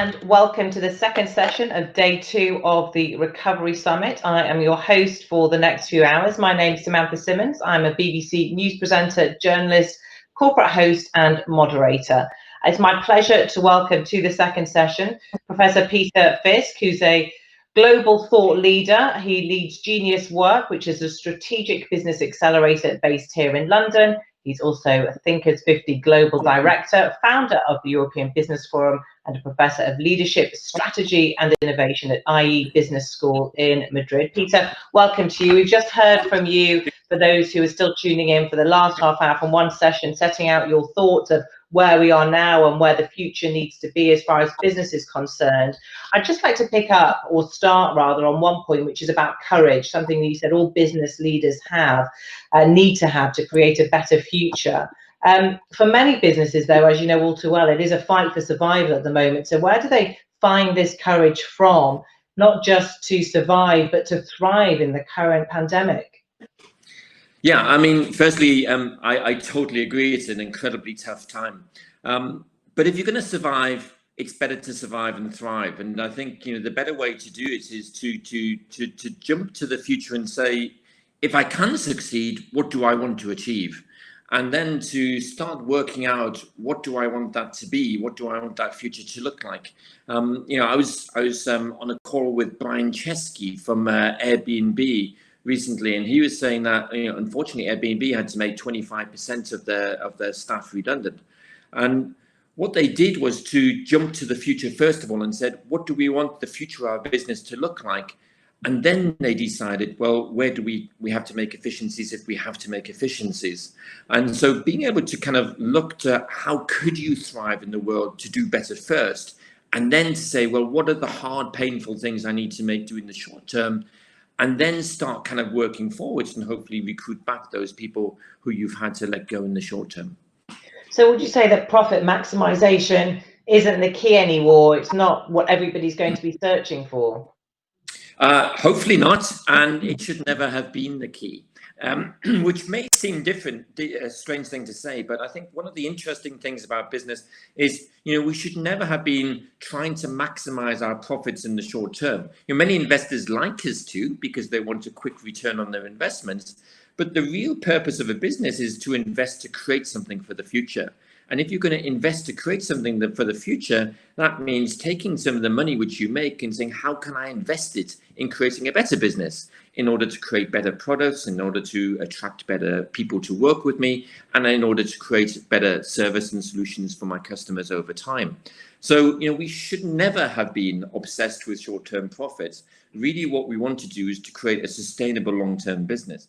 and welcome to the second session of day 2 of the Recovery Summit. I am your host for the next few hours. My name is Samantha Simmonds. I'm a BBC news presenter, journalist, corporate host and moderator. It's my pleasure to welcome to the second session Professor Peter Fisk, who's a global thought leader. He leads GeniusWorks, which is a strategic business accelerator based here in London. He's also a Thinkers50 Global Director, founder of the European Business Forum, and a Professor of Leadership, Strategy and Innovation at IE Business School in Madrid. Peter, welcome to you. We've just heard from you, for those who are still tuning in, for the last half hour from one session, setting out your thoughts of where we are now and where the future needs to be as far as business is concerned. I'd just like to pick up, or start rather, on one point, which is about courage, something that you said all business leaders need to have to create a better future. For many businesses, though, as you know all too well, it is a fight for survival at the moment. So where do they find this courage from, not just to survive, but to thrive in the current pandemic? Yeah, I mean, firstly, I totally agree. It's an incredibly tough time. But if you're going to survive, it's better to survive and thrive. And I think, the better way to do it is to jump to the future and say, if I can succeed, what do I want to achieve? And then to start working out, what do I want that to be? What do I want that future to look like? I was on a call with Brian Chesky from Airbnb recently, and he was saying that unfortunately Airbnb had to make 25% of their staff redundant. And what they did was to jump to the future first of all and said, what do we want the future of our business to look like? And then they decided, well, where do we have to make efficiencies if we have to make efficiencies? And so being able to kind of look to how could you thrive in the world to do better first, and then to say, well, what are the hard, painful things I need to do in the short term? And then start kind of working forwards and hopefully recruit back those people who you've had to let go in the short term. So would you say that profit maximization isn't the key anymore? It's not what everybody's going to be searching for? Hopefully not, and it should never have been the key, which may seem a strange thing to say, but I think one of the interesting things about business is, we should never have been trying to maximize our profits in the short term. Many investors like us to, because they want a quick return on their investments, but the real purpose of a business is to invest to create something for the future. And if you're going to invest to create something for the future, that means taking some of the money which you make and saying, how can I invest it in creating a better business in order to create better products, in order to attract better people to work with me, and in order to create better service and solutions for my customers over time. So, we should never have been obsessed with short-term profits. Really, what we want to do is to create a sustainable long-term business.